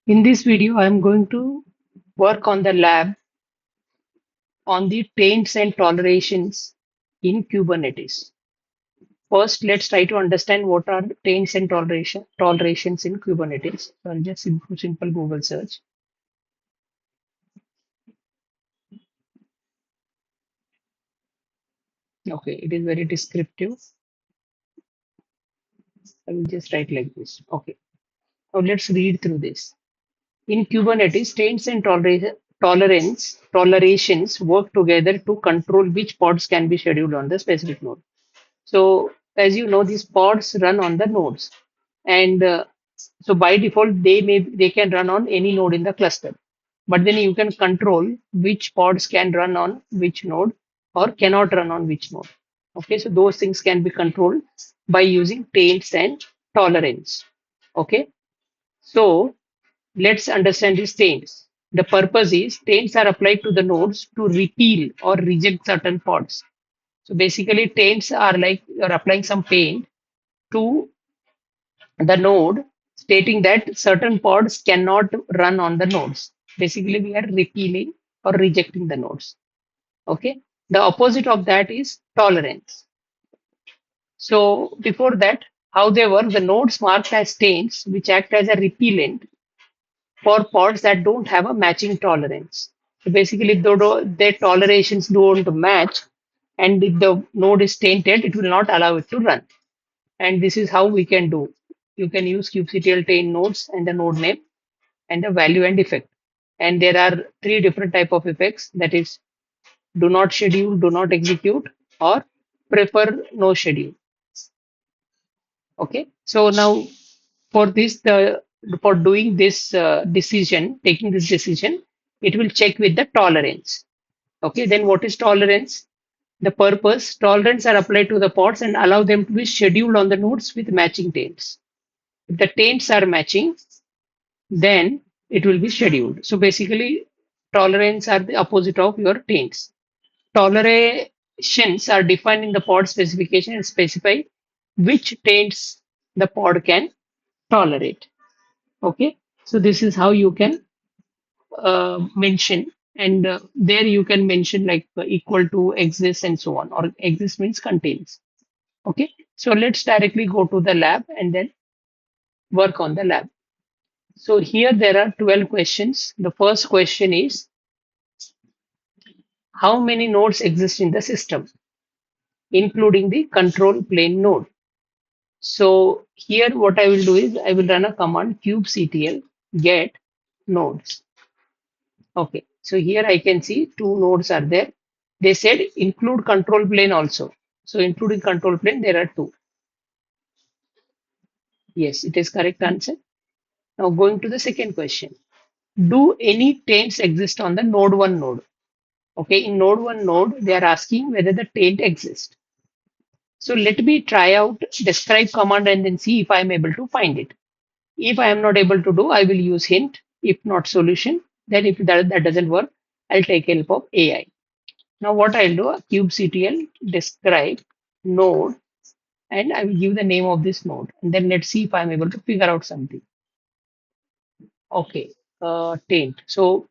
In this video, I am going to work on the lab on the taints and tolerations in Kubernetes. First, let's try to understand what are taints and tolerations in Kubernetes. So I'll just simple Google search. Okay, it is very descriptive. I will just write like this. Okay, now let's read through this. In Kubernetes, taints and tolerations work together to control which pods can be scheduled on the specific node. So as you know, these pods run on the nodes, and so by default they can run on any node in the cluster. But then you can control which pods can run on which node or cannot run on which node. Okay, so those things can be controlled by using taints and tolerance. Okay, so let's understand these taints. The purpose is taints are applied to the nodes to repeal or reject certain pods. So basically, taints are like you're applying some paint to the node, stating that certain pods cannot run on the nodes. Basically, we are repealing or rejecting the nodes. Okay. The opposite of that is tolerance. So before that, how they work, the nodes marked as taints, which act as a repellent for pods that don't have a matching tolerance. So basically, if their tolerations don't match, and if the node is tainted, it will not allow it to run. And this is how we can do. You can use kubectl taint nodes and the node name and the value and effect. And there are three different type of effects. That is, do not schedule, do not execute, or prefer no schedule. Okay. So now for this, the for doing this decision, taking this decision, it will check with the tolerance. Okay. Then what is tolerance? The purpose, tolerance are applied to the pods and allow them to be scheduled on the nodes with matching taints. If the taints are matching, then it will be scheduled. So basically, tolerance are the opposite of your taints. Tolerations are defined in the pod specification and specify which taints the pod can tolerate. Okay, so this is how you can mention, and there you can mention like equal to exists and so on, or exists means contains. Okay, so let's directly go to the lab and then work on the lab. So here there are 12 questions. The first question is how many nodes exist in the system, including the control plane node. So here what I will do is I will run a command kubectl get nodes. Okay, so here I can see two nodes are there. They said include control plane also. So including control plane, there are two. Yes, it is correct answer. Now going to the second question. Do any taints exist on the node 1 node? Okay, in node 1 node, they are asking whether the taint exists. So let me try out describe command and then see if I am able to find it. If I am not able to do, I will use hint. If not solution, then if that doesn't work, I'll take help of AI. Now what I'll do, kubectl describe node and I will give the name of this node and then let's see if I'm able to figure out something. Okay, taint. So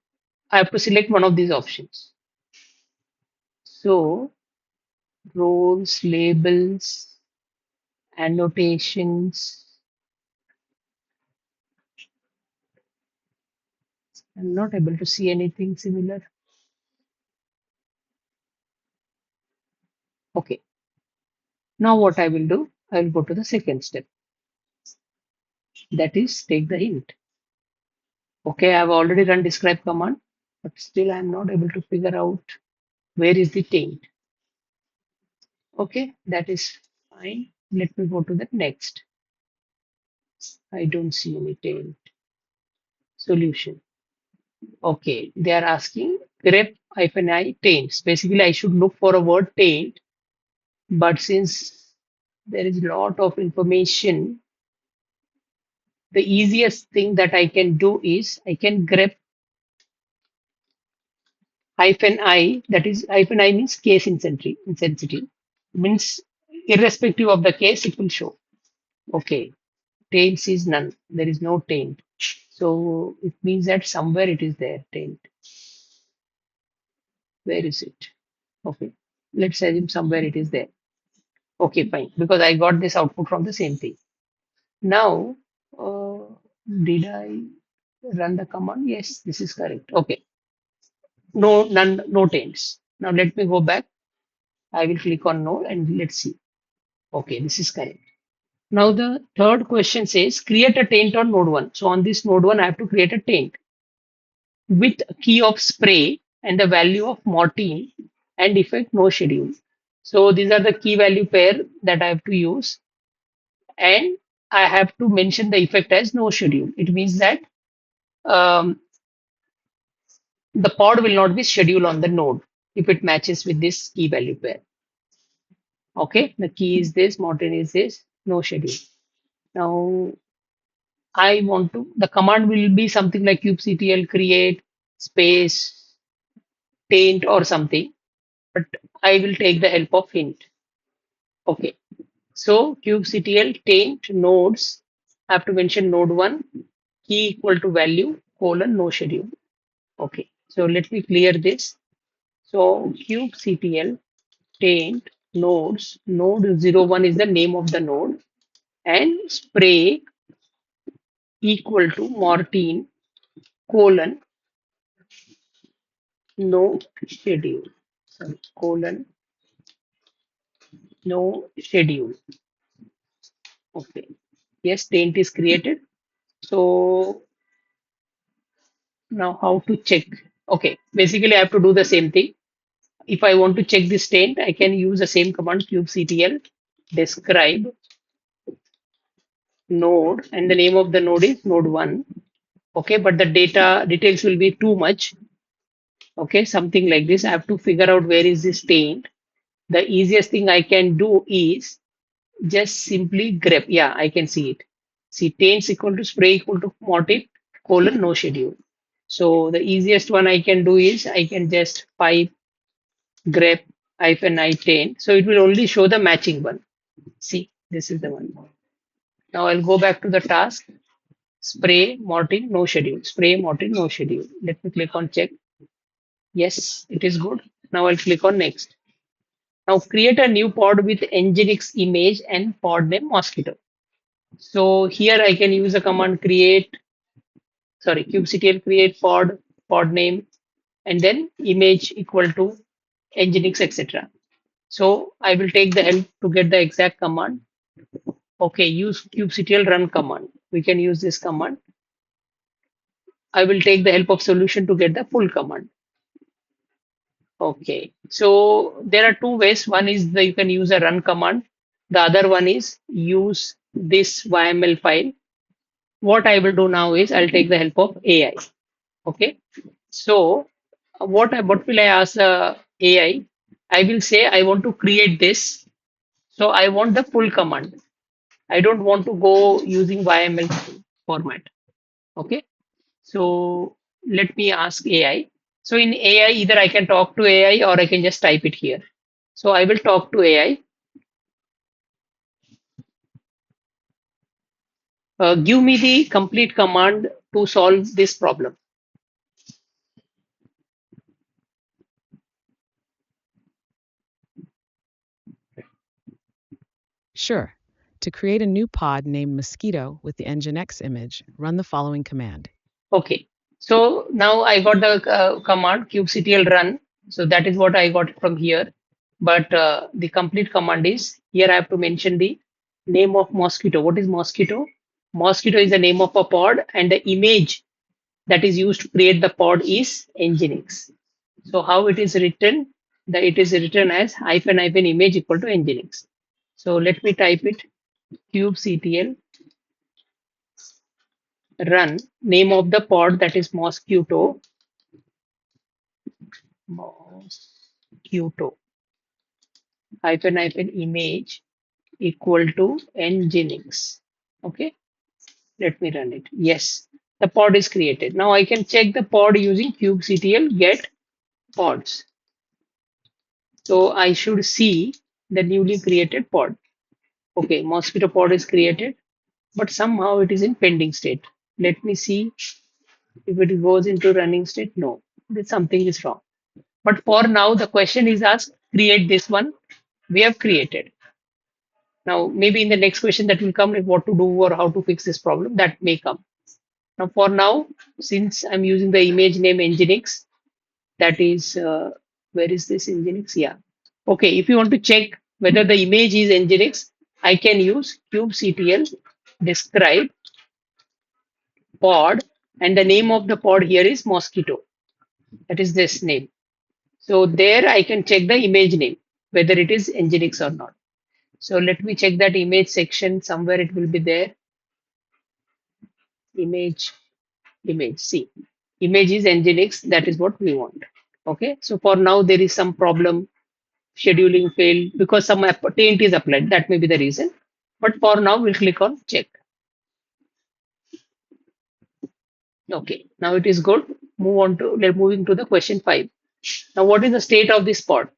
I have to select one of these options. So roles, labels, annotations. I'm not able to see anything similar. Okay, now what I will do, I will go to the second step. That is take the hint. Okay, I've already run describe command, but still I'm not able to figure out where is the taint. Okay, that is fine. Let me go to the next. I don't see any taint. Solution. Okay, they are asking grep -I taints. Basically, I should look for a word taint, but since there is a lot of information, the easiest thing that I can do is I can grep -I, that is -I means case insensitive, means irrespective of the case, it will show. Okay, taints is none. There is no taint. So it means that somewhere it is there. Taint. Where is it? Okay. Let's assume somewhere it is there. Okay, fine. Because I got this output from the same thing. Now, uh, did I run the command? Yes, this is correct. Okay. No, none, no taints. Now let me go back. I will click on no and let's see. Okay, this is correct. Now the third question says create a taint on node 1. So on this node 1, I have to create a taint with a key of spray and the value of mortine and effect no schedule. So these are the key value pair that I have to use, and I have to mention the effect as no schedule. It means that um, the pod will not be scheduled on the node if it matches with this key value pair. Okay, the key is this, mortine is this, no schedule. Now I want to, the command will be something like kubectl create space taint or something, but I will take the help of hint. Okay, so kubectl taint nodes, I have to mention node 1, key equal to value, colon, no schedule. Okay, so let me clear this. So kubectl taint nodes, node 01 is the name of the node, and spray equal to mortine, colon, no schedule. Sorry, colon, no schedule. Okay. Yes, taint is created. So now how to check? Okay, basically I have to do the same thing. If I want to check this taint, I can use the same command kubectl describe node, and the name of the node is node 1. Okay, but the data details will be too much. Okay, something like this. I have to figure out where is this taint. The easiest thing I can do is just simply grep. Yeah, I can see it. See, taints equal to spray equal to mortip colon no schedule. So the easiest one I can do is I can just pipe grep hyphen I taint. So it will only show the matching one. See, this is the one. Now I'll go back to the task. Spray mortine no schedule. Spray mortine no schedule. Let me click on check. Yes, it is good. Now I'll click on next. Now create a new pod with Nginx image and pod name mosquito. So here I can use a command create, sorry, kubectl create pod, pod name, and then image equal to nginx, etc. So I will take the help to get the exact command. Okay, use kubectl run command. We can use this command. I will take the help of solution to get the full command. Okay, so there are two ways. One is that you can use a run command. The other one is use this YML file. What I will do now is I'll take the help of AI. Okay, so what will I ask AI? I will say I want to create this. So I want the full command. I don't want to go using YML format. Okay, so let me ask AI. So in AI, either I can talk to AI or I can just type it here. So I will talk to AI. Give me the complete command to solve this problem. Sure. To create a new pod named Mosquito with the Nginx image, run the following command. Okay. So now I got the command kubectl run. So that is what I got from here. But the complete command is here I have to mention the name of mosquito. What is mosquito? Mosquito is the name of a pod, and the image that is used to create the pod is nginx. So how it is written? That it is written as hyphen hyphen image equal to nginx. So let me type it kubectl run name of the pod, that is mosquito, mosquito hyphen hyphen image equal to nginx. Okay, let me run it. Yes, the pod is created. Now I can check the pod using kubectl get pods. So I should see the newly created pod. Okay, mosquito pod is created, but somehow it is in pending state. Let me see if it goes into running state. No, something is wrong. But for now, the question is asked, create this one. We have created. Now, maybe in the next question that will come, like what to do or how to fix this problem, that may come. Now, for now, since I'm using the image name Nginx, that is, where is this Nginx? Yeah. Okay, if you want to check whether the image is Nginx, I can use kubectl describe pod, and the name of the pod here is mosquito. That is this name. So there I can check the image name, whether it is Nginx or not. So let me check that image section. Somewhere it will be there. Image, image. See, image is Nginx. That is what we want. Okay. So for now there is some problem. Scheduling failed because some taint is applied. That may be the reason. But for now we'll click on check. Okay. Now it is good. Move on to moving to the question 5. Now what is the state of this pod?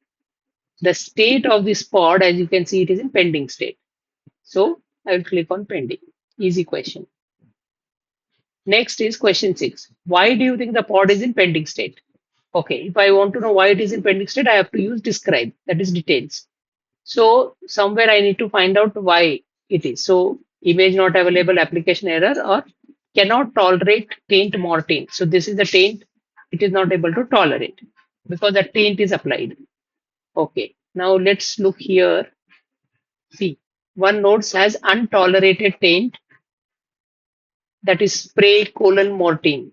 The state of this pod, as you can see, it is in pending state. So I will click on pending. Easy question. Next is question 6. Why do you think the pod is in pending state? Okay, if I want to know why it is in pending state, I have to use describe, that is details. So somewhere I need to find out why it is. So image not available, application error, or cannot tolerate taint mortine. So this is the taint it is not able to tolerate because the taint is applied. Okay, now let's look here. See, one node has untolerated taint, that is spray colon mortine.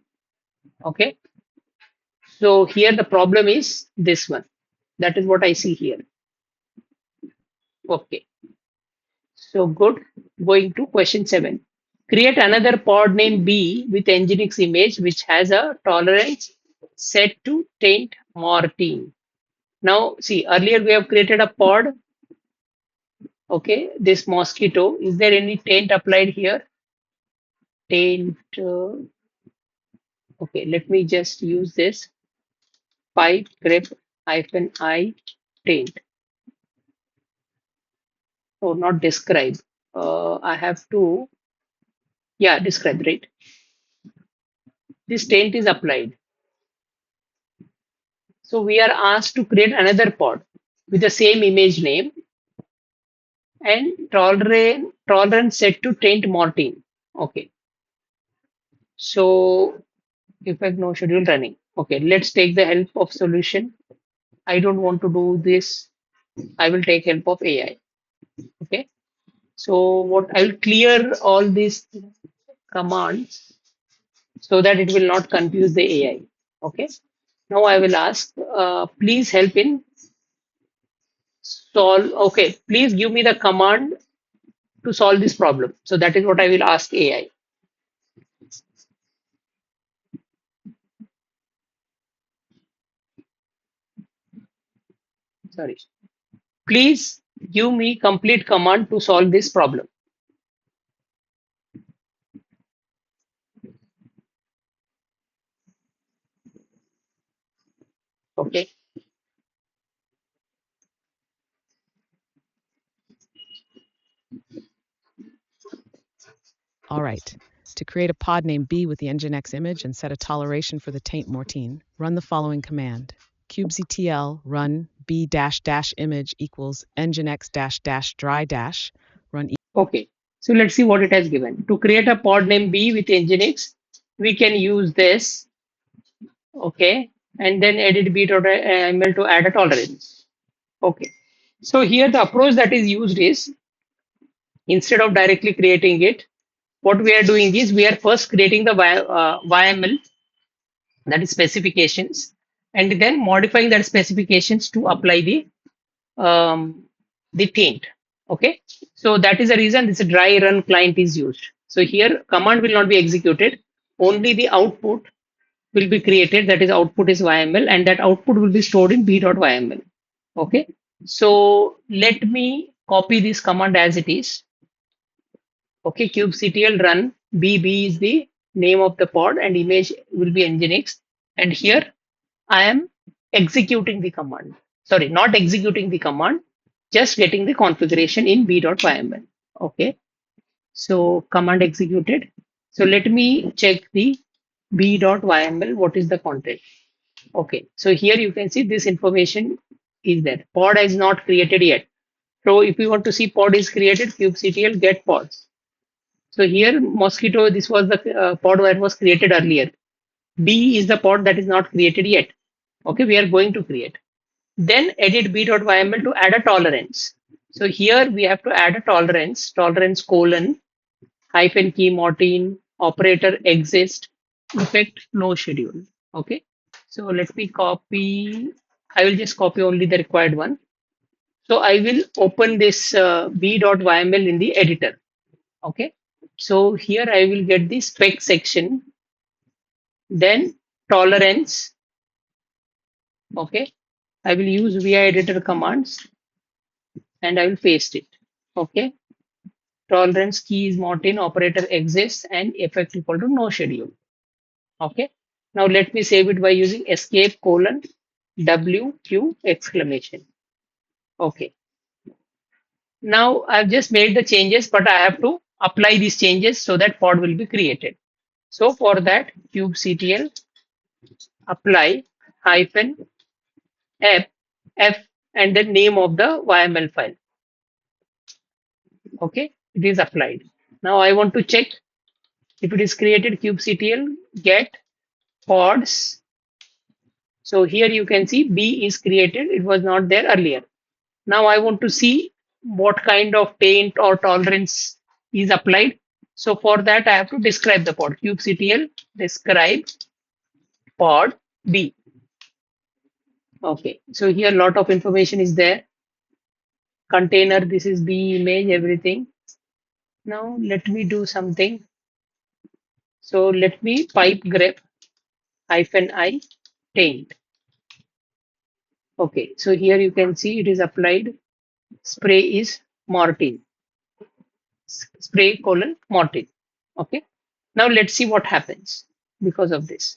Okay, so here the problem is this one. That is what I see here. Okay, so good. Going to question 7. Create another pod name B with Nginx image which has a tolerance set to taint mortine. Now, see, earlier we have created a pod. Okay, this mosquito. Is there any taint applied here? Taint. Okay, let me just use this pipe grep hyphen I taint. Oh, not describe. I have to, yeah, describe, right? This taint is applied. So we are asked to create another pod with the same image name and tolerance set to taint mortine. Okay. So effect no schedule running. Okay, let's take the help of solution. I don't want to do this. I will take help of AI. Okay. So what I will clear all these commands so that it will not confuse the AI. Okay. Now I will ask, please help in solve. Okay, please give me the command to solve this problem. So that is what I will ask AI. Sorry. Please give me complete command to solve this problem. Okay. All right. To create a pod named B with the Nginx image and set a toleration for the taint mortine, run the following command. kubectl run b dash dash image equals nginx dash dash dry dash run. Okay. So let's see what it has given. To create a pod name B with Nginx, we can use this. Okay. And then edit b.ml to add a tolerance. Okay. So here the approach that is used is instead of directly creating it, what we are doing is we are first creating the YML, that is specifications, and then modifying that specifications to apply the taint. Okay, so that is the reason this dry run client is used. So here command will not be executed, only the output will be created, that is output is YML, and that output will be stored in b.yml. Okay, so let me copy this command as it is. Okay, kubectl run bb is the name of the pod and image will be nginx. And here I am executing the command. Sorry, not executing the command, just getting the configuration in b.yml. Okay, so command executed. So let me check the b.yml. What is the content? Okay. So here you can see this information is there. Pod is not created yet. So if we want to see pod is created, kubectl get pods. So here mosquito, this was the pod that was created earlier. B is the pod that is not created yet. Okay, we are going to create. Then edit b.yml to add a tolerance. So here we have to add a tolerance colon hyphen key mortine operator exist effect no schedule. Okay. So let me copy. I will just copy only the required one. So I will open this b.yml in the editor. Okay. So here I will get the spec section, then tolerance. Okay. I will use vi editor commands and I will paste it. Okay. Tolerance key is Martin operator exists and effect equal to no schedule. Okay. Now let me save it by using escape colon WQ exclamation. Okay. Now I've just made the changes, but I have to apply these changes so that pod will be created. So for that, kubectl apply hyphen f f and the name of the YML file. Okay, it is applied. Now I want to check if it is created kubectl get pods. So here you can see B is created. It was not there earlier. Now I want to see what kind of taint or tolerance is applied. So for that I have to describe the pod. kubectl describe pod B. Okay. So here a lot of information is there. Container, this is B image, everything. Now let me do something. So let me pipe grep hyphen I taint. Okay. So here you can see it is applied. Spray is Mortin. Spray colon Mortin. Okay. Now let's see what happens because of this.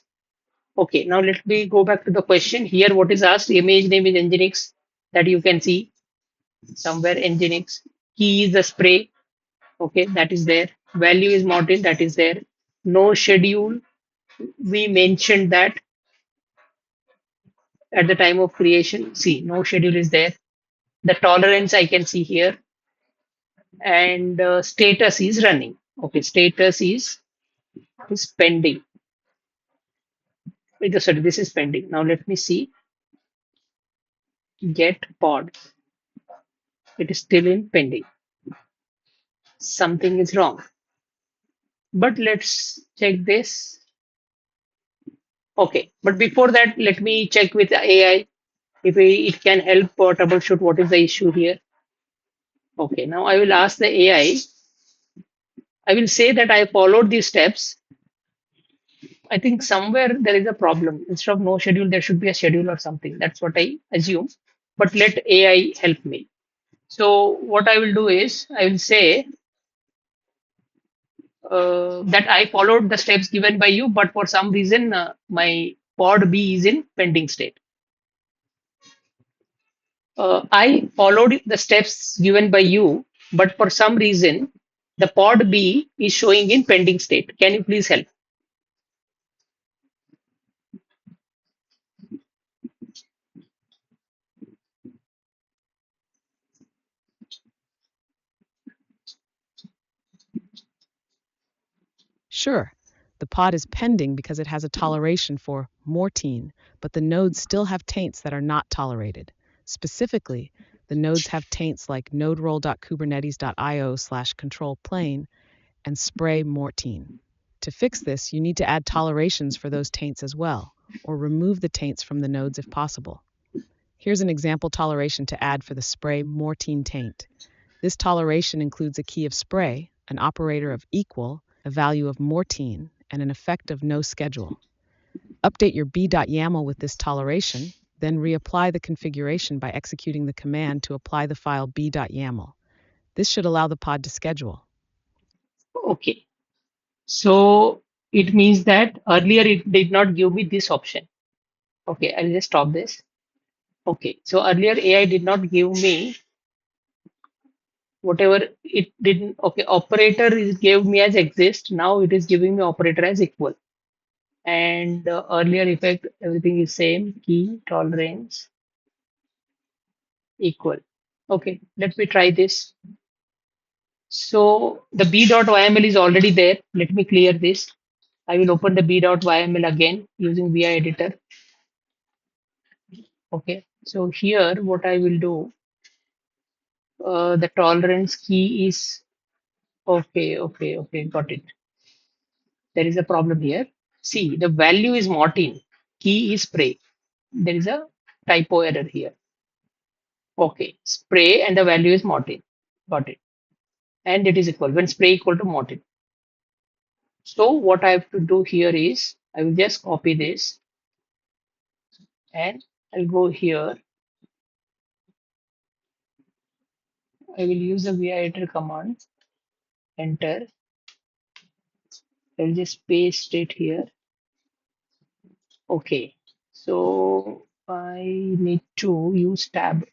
Okay. Now let me go back to the question. Here what is asked? Image name is Nginx that you can see somewhere Nginx. Key is the spray. Okay. That is there. Value is Mortin. That is there. No schedule. We mentioned that at the time of creation. See, no schedule is there. The tolerance I can see here and status is running. Okay. Status is pending. Wait, sorry, this is pending. Now let me see. Get pod. It is still in pending. Something is wrong. But let's check this. Okay. But before that, let me check with the AI if it can help or troubleshoot what is the issue here. Okay. Now I will ask the AI. I will say that I followed these steps. I think somewhere there is a problem. Instead of no schedule, there should be a schedule or something. That's what I assume. But let AI help me. So what I will do is I will say that I followed the steps given by you, but for some reason my pod B is in pending state. I followed the steps given by you, but for some reason the pod B is showing in pending state. Can you please help? Sure, the pod is pending because it has a toleration for mortine, but the nodes still have taints that are not tolerated. Specifically, the nodes have taints like noderoll.kubernetes.io/control plane and spray mortine. To fix this, you need to add tolerations for those taints as well, or remove the taints from the nodes if possible. Here's an example toleration to add for the spray mortine taint. This toleration includes a key of spray, an operator of equal, a value of mortine, and an effect of no schedule. Update your b.yaml with this toleration, then reapply the configuration by executing the command to apply the file b.yaml. This should allow the pod to schedule. Okay. So it means that earlier it did not give me this option. Okay, I'll just stop this. Okay, so earlier AI did not give me whatever it didn't. Okay, operator is gave me as exist. Now it is giving me operator as equal. And earlier effect, everything is same. Key tolerance equal. Okay, let me try this. So the b.yml is already there. Let me clear this. I will open the b.yml again using vi editor. Okay, so here what I will do, the tolerance key is okay, got it. There is a problem here. See, the value is Martin, key is spray. There is a typo error here. Okay, spray and the value is Martin. Got it. And it is equal when spray equal to Martin. So what I have to do here is I will just copy this and I'll go here. I will use the viator command, enter. I'll just paste it here. Okay. So I need to use tab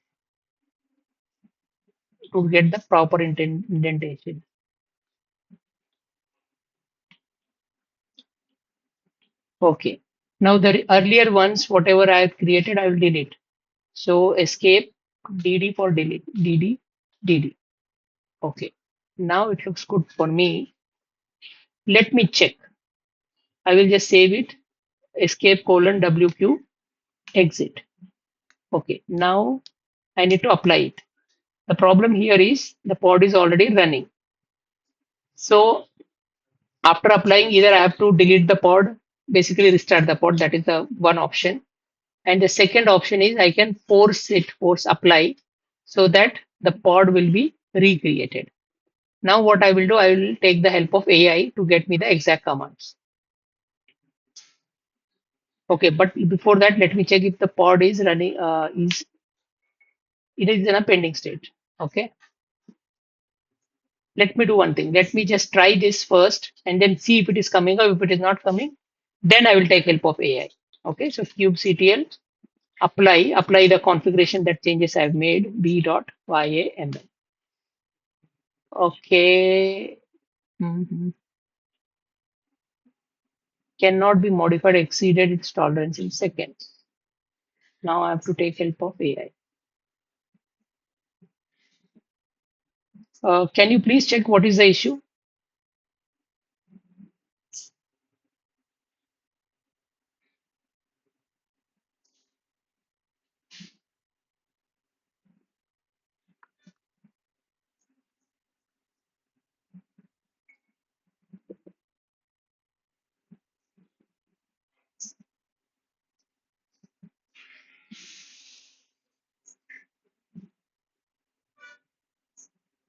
to get the proper indentation. Okay. Now the earlier ones, whatever I have created, I will delete. So escape DD for delete. DD. Okay. Now it looks good for me. Let me check. I will just save it. Escape colon WQ exit. Okay. Now I need to apply it. The problem here is the pod is already running. So after applying, either I have to delete the pod, basically restart the pod. That is the one option. And the second option is I can force apply so that the pod will be recreated. Now what I will do, I will take the help of AI to get me the exact commands. Okay, but before that, let me check if the pod is running, is it is in a pending state. Okay, let me do one thing. Let me just try this first and then see if it is coming or if it is not coming. Then I will take help of AI. Okay, so kubectl apply the configuration that changes I've made b.yaml. Okay. Mhm. Cannot be modified, exceeded its tolerance in seconds. Now I have to take help of AI. Can you please check what is the issue?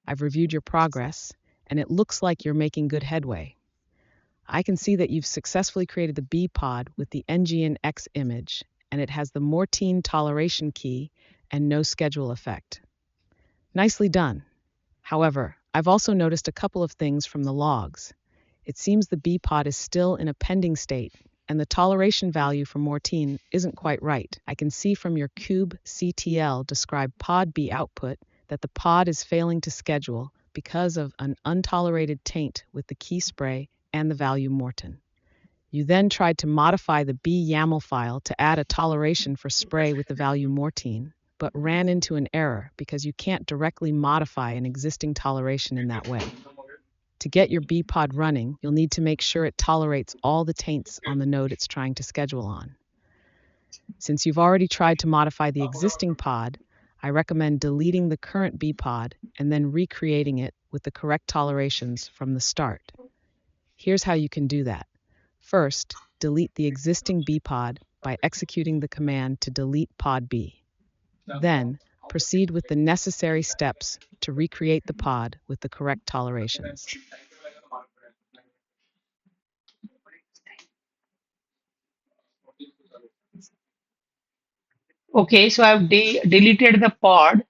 I've reviewed your progress, and it looks like you're making good headway. I can see that you've successfully created the B pod with the NGNX image, and it has the Mortine toleration key and no schedule effect. Nicely done. However, I've also noticed a couple of things from the logs. It seems the B pod is still in a pending state, and the toleration value for Mortine isn't quite right. I can see from your kubectl describe pod B output that the pod is failing to schedule because of an untolerated taint with the key spray and the value Morton. You then tried to modify the B YAML file to add a toleration for spray with the value Mortine, but ran into an error because you can't directly modify an existing toleration in that way. To get your B pod running, you'll need to make sure it tolerates all the taints on the node it's trying to schedule on. Since you've already tried to modify the existing pod, I recommend deleting the current B pod and then recreating it with the correct tolerations from the start. Here's how you can do that. First, delete the existing B pod by executing the command to delete pod B. Then, proceed with the necessary steps to recreate the pod with the correct tolerations. Okay, so I've deleted the pod.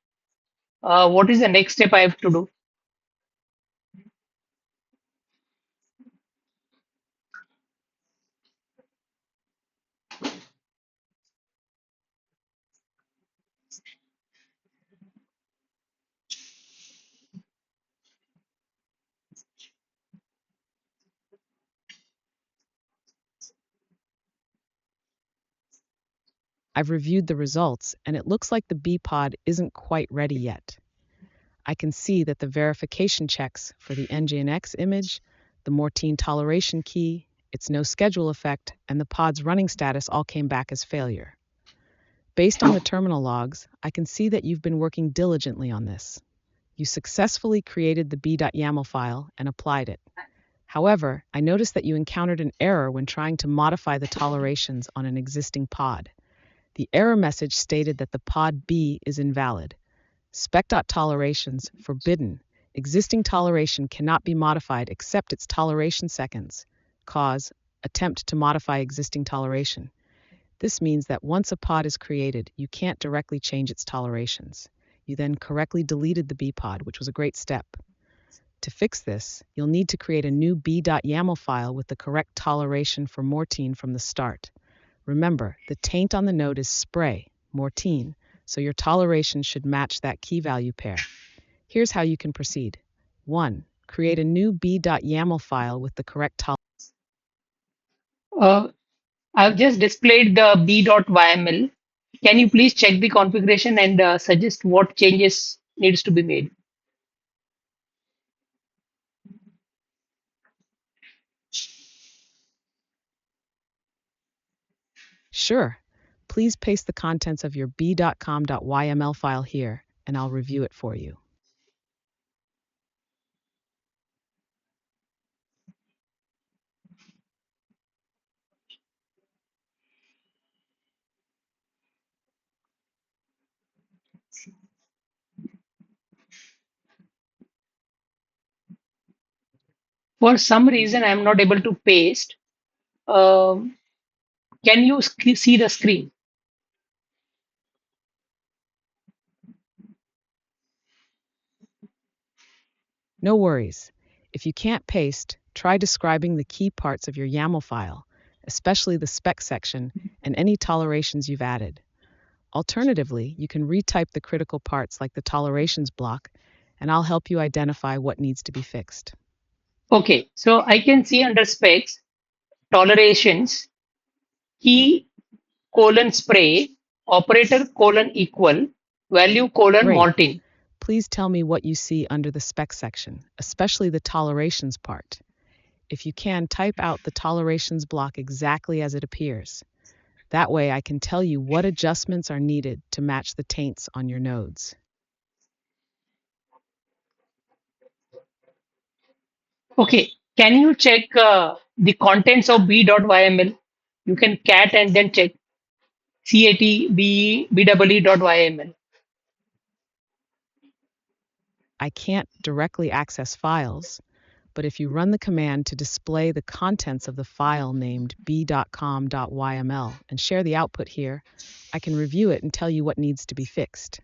What is the next step I have to do? I've reviewed the results, and it looks like the B pod isn't quite ready yet. I can see that the verification checks for the NGINX image, the Mortine toleration key, its no schedule effect, and the pod's running status all came back as failure. Based on the terminal logs, I can see that you've been working diligently on this. You successfully created the b.yaml file and applied it. However, I noticed that you encountered an error when trying to modify the tolerations on an existing pod. The error message stated that the pod B is invalid. Spec.tolerations forbidden. Existing toleration cannot be modified except its toleration seconds. Cause attempt to modify existing toleration. This means that once a pod is created, you can't directly change its tolerations. You then correctly deleted the B pod, which was a great step. To fix this, you'll need to create a new b.yaml file with the correct toleration for Mortine from the start. Remember, the taint on the node is spray, Mortine, so your toleration should match that key value pair. Here's how you can proceed. 1. Create a new b.yaml file with the correct toleration. Uh, I've just displayed the b.yml. Can you please check the configuration and suggest what changes needs to be made? Sure. Please paste the contents of your b.com.yml file here, and I'll review it for you. For some reason, I'm not able to paste. Um, can you see the screen? No worries. If you can't paste, try describing the key parts of your YAML file, especially the spec section and any tolerations you've added. Alternatively, you can retype the critical parts like the tolerations block, and I'll help you identify what needs to be fixed. Okay, so I can see under specs, tolerations, key colon spray, operator colon equal, value colon Great. Mortine. Please tell me what you see under the spec section, especially the tolerations part. If you can, type out the tolerations block exactly as it appears. That way I can tell you what adjustments are needed to match the taints on your nodes. Okay, can you check the contents of b.yml? You can cat and then check catbww.yml. I can't directly access files, but if you run the command to display the contents of the file named b.com.yml and share the output here, I can review it and tell you what needs to be fixed.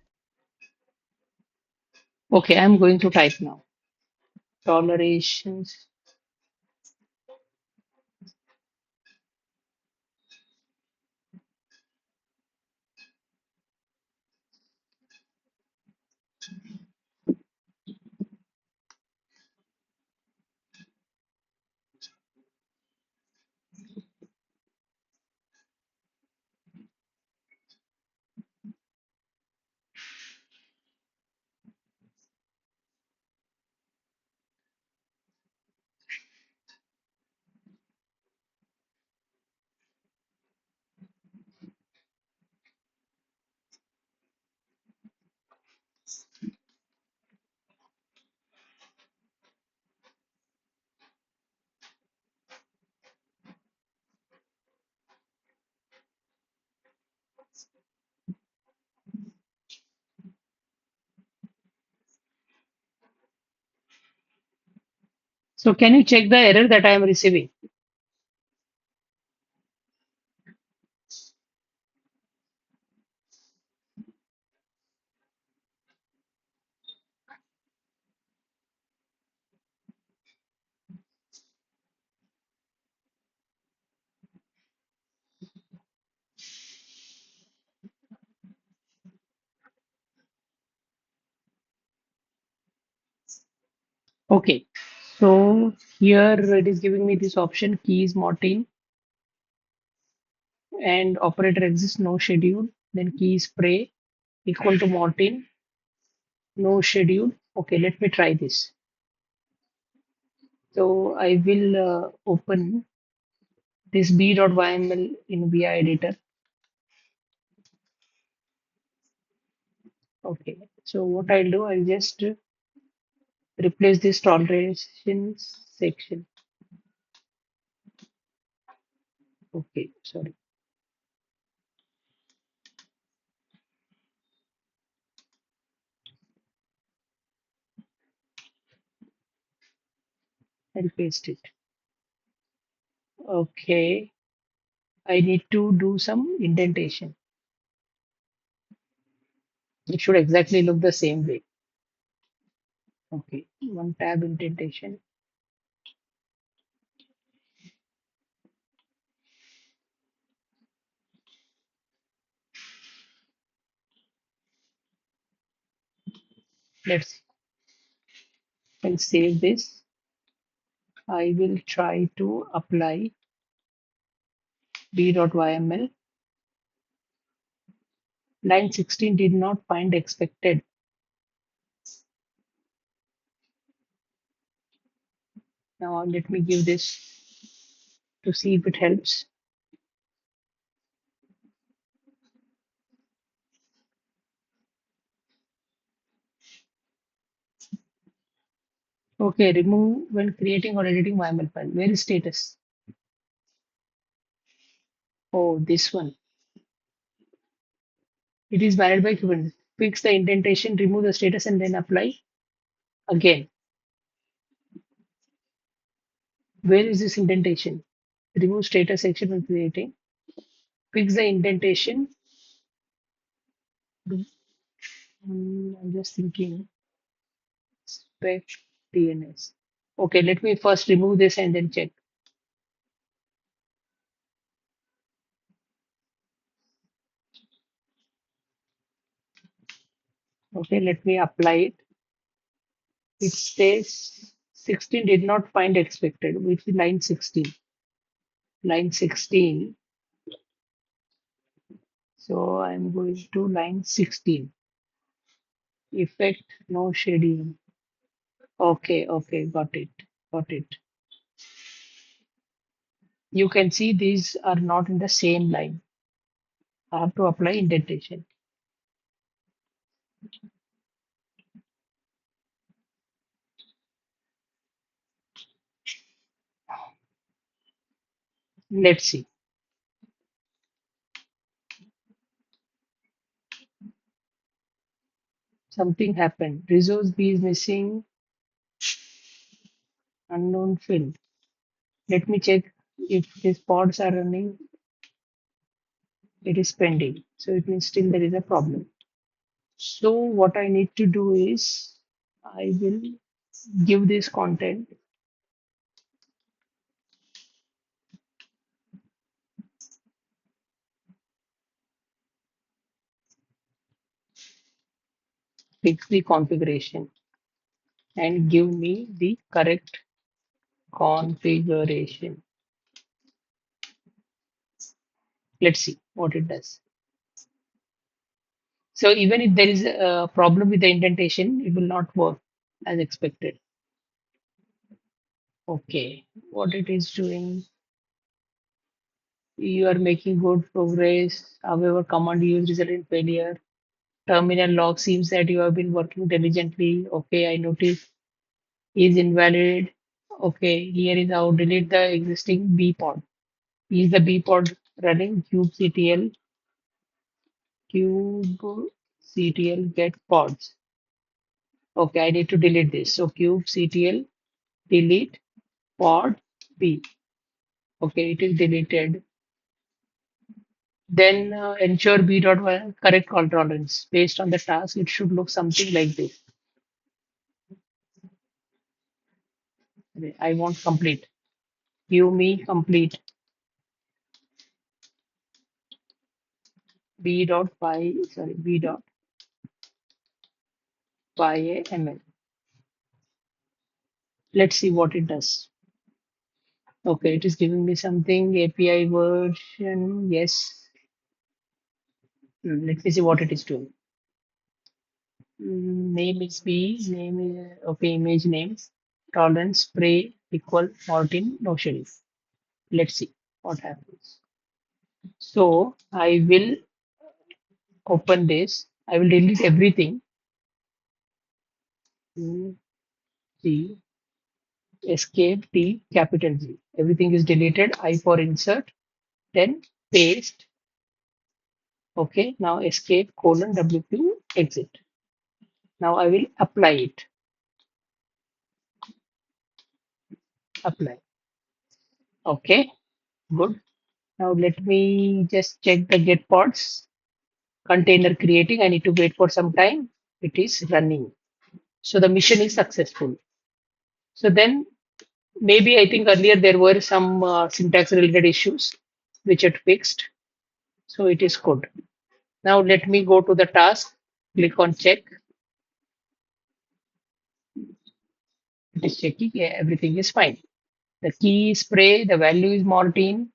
Okay, I'm going to type now. Tolerations. So can you check the error that I am receiving? Okay, so here it is giving me this option keys Mortine and operator exists no schedule, then key is pray equal to Martin, no schedule. Okay, let me try this. So I will open this b.yml in VI editor. Okay, so what I'll do, I'll just replace this tolerations section. Okay, sorry. I'll paste it. Okay, I need to do some indentation. It should exactly look the same way. Okay, one tab indentation. Let's see. I'll save this. I will try to apply b.yml. Line 16 did not find expected. Now let me give this to see if it helps. Okay, remove when creating or editing YML file. Where is status? Oh, this one. It is valid by Kubernetes. Fix the indentation, remove the status, and then apply again. Where is this indentation? Remove status section when creating. Fix the indentation. I'm just thinking spec DNS. Okay, let me first remove this and then check. Okay, let me apply it. It says 16 did not find expected, which is line 16. Line 16. So I'm going to line 16. Effect, no shading. Okay, okay, got it. Got it. You can see these are not in the same line. I have to apply indentation. Let's see. Something happened. Resource B is missing, unknown field. Let me check if these pods are running. It is pending. So it means still there is a problem. So what I need to do is I will give this content, fix the configuration, and give me the correct configuration. Let's see what it does. So even if there is a problem with the indentation, it will not work as expected. Okay, what it is doing, you are making good progress. However, command use result in failure. Terminal log seems that you have been working diligently. Okay, I notice is invalid. Okay, here is how delete the existing B pod. Is the B pod running? Kubectl get pods. Okay, I need to delete this. So kubectl delete pod B. Okay, it is deleted. Then ensure B dot correct call tolerance. Based on the task, it should look something like this. I want complete. Give me complete. B dot B dot YAML. Let's see what it does. Okay, it is giving me something API version. Yes. Let me see what it is doing. Name is B. Name is okay. Image names. Tolerance spray equal 14. No shading. Let's see what happens. So I will open this. I will delete everything. G escape T capital G. Everything is deleted. I for insert. Then paste. Okay. Now escape colon WQ exit. Now I will apply it. Apply. Okay. Good. Now let me just check the get pods container creating. I need to wait for some time. It is running. So the mission is successful. So then maybe I think earlier there were some syntax related issues which it fixed. So it is good. Now let me go to the task. Click on check. It is checking. Yeah, everything is fine. The key is spray. The value is Mortine.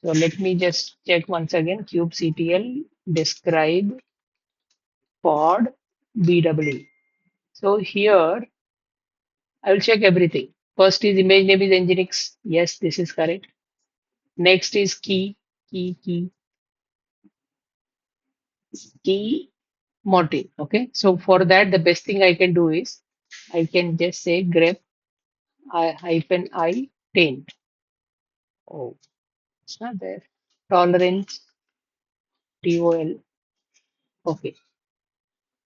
So let me just check once again. kubectl describe pod BWE. So here I will check everything. First is image name is Nginx. Yes, this is correct. Next is key Mortine. Okay. So for that, the best thing I can do is I can just say grep hyphen I taint. Oh, it's not there. Tolerance TOL. Okay.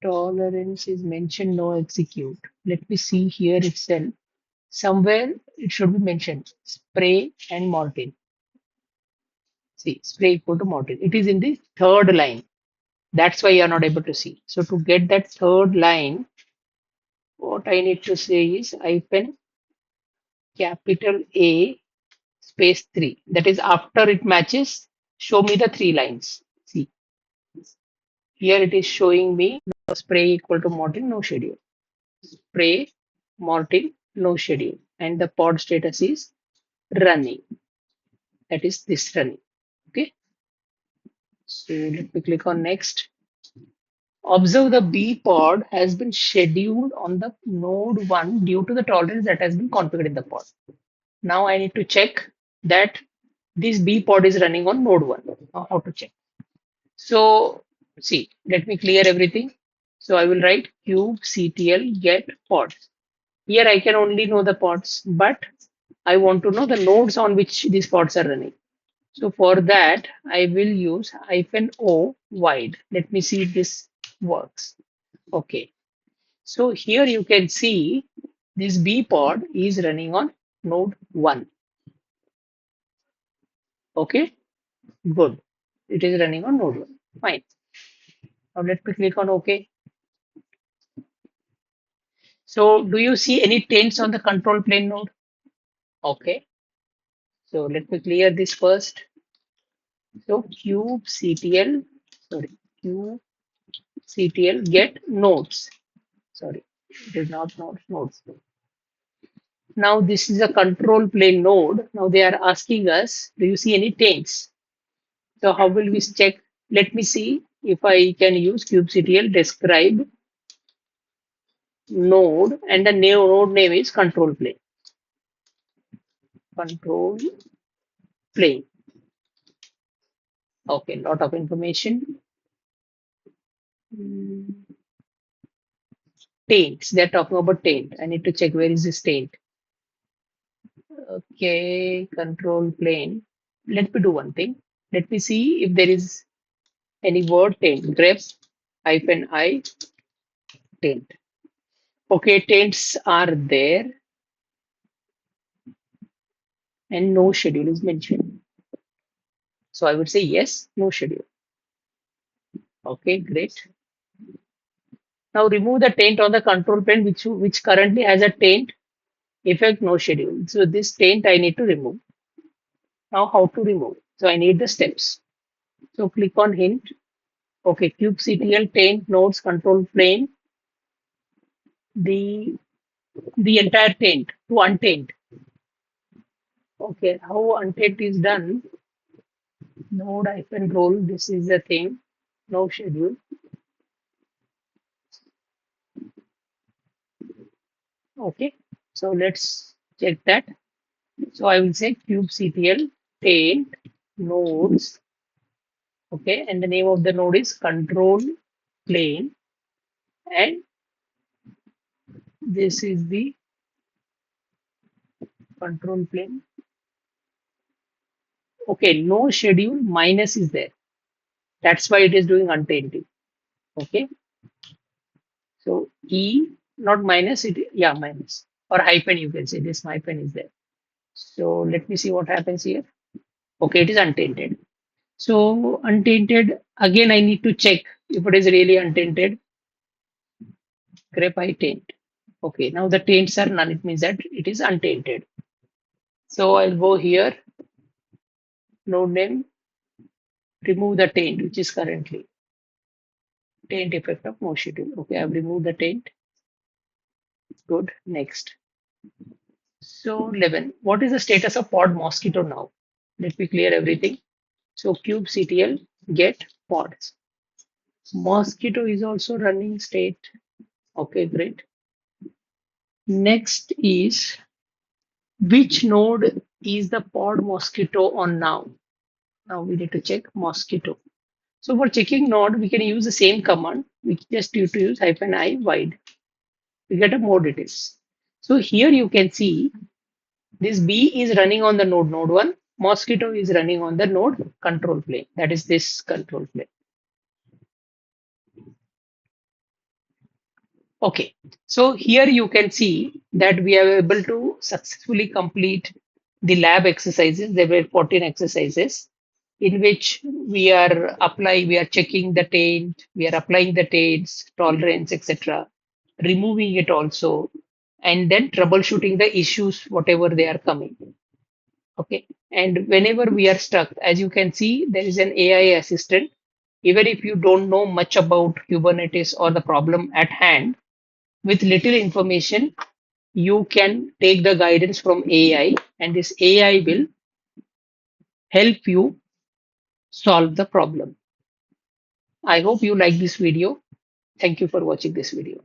Tolerance is mentioned, no execute. Let me see here itself. Somewhere it should be mentioned spray and Mortine. See, spray equal to Mortine. It is in the third line. That's why you're not able to see. So to get that third line, what I need to say is hyphen capital A space 3. That is after it matches, show me the three lines. See, here it is showing me no spray equal to Mortine, no schedule. Spray, Mortine, no schedule. And the pod status is running. That is this running. Okay. So let me click on next. Observe the B pod has been scheduled on the node 1 due to the tolerance that has been configured in the pod. Now I need to check that this B pod is running on node 1. Now how to check? So see, let me clear everything. So I will write kubectl get pods. Here I can only know the pods, but I want to know the nodes on which these pods are running. So for that, I will use hyphen O wide. Let me see if this works. Okay. So here you can see this B pod is running on node 1. Okay. Good. It is running on node 1. Fine. Now let me click on OK. So do you see any taints on the control plane node? Okay. So let me clear this first. So kubectl, sorry, kubectl get nodes. Sorry, it is not nodes, nodes. Now this is a control plane node. Now they are asking us, do you see any taints? So how will we check? Let me see if I can use kubectl describe node and the node name is control plane. Control plane. Okay, lot of information. Hmm, taints. They're talking about taint. I need to check where is this taint. Okay, control plane. Let me do one thing. Let me see if there is any word taint. Grep hyphen I taint. Okay, taints are there and no schedule is mentioned. So I would say yes, no schedule. Okay, great. Now remove the taint on the control plane which currently has a taint effect no schedule. So this taint I need to remove. Now how to remove? So I need the steps. So click on hint. Okay, kubectl taint nodes control plane. The entire taint to untaint. Okay, how untaint is done? Node hyphen role. This is the thing. No schedule. Okay, so let's check that. So I will say kubectl taint nodes. Okay, and the name of the node is control plane, and this is the control plane. Okay, no schedule minus is there. That's why it is doing untainted. Okay, so E not minus it, yeah, minus or hyphen, you can say this hyphen is there. So let me see what happens here. Okay, it is untainted. So untainted, again I need to check if it is really untainted. Grep I taint. Okay, now the taints are none. It means that it is untainted. So I'll go here, node name, remove the taint, which is currently taint effect of no schedule. Okay, I've removed the taint. Good. Next. So 11. What is the status of pod mosquito now? Let me clear everything. So kubectl get pods. Mosquito is also running state. Okay, great. Next is which node is the pod mosquito on now? Now we need to check mosquito. So for checking node, we can use the same command. We just need to use hyphen I wide. We get a more details. So here you can see this B is running on the node 1. Mosquito is running on the node control plane. That is this control plane. Okay. So here you can see that we are able to successfully complete the lab exercises. There were 14 exercises in which we are checking the taint, we are applying the taints, tolerance, etc., removing it also, and then troubleshooting the issues, whatever they are coming. Okay. And whenever we are stuck, as you can see, there is an AI assistant. Even if you don't know much about Kubernetes or the problem at hand, with little information, you can take the guidance from AI, and this AI will help you solve the problem. I hope you like this video. Thank you for watching this video.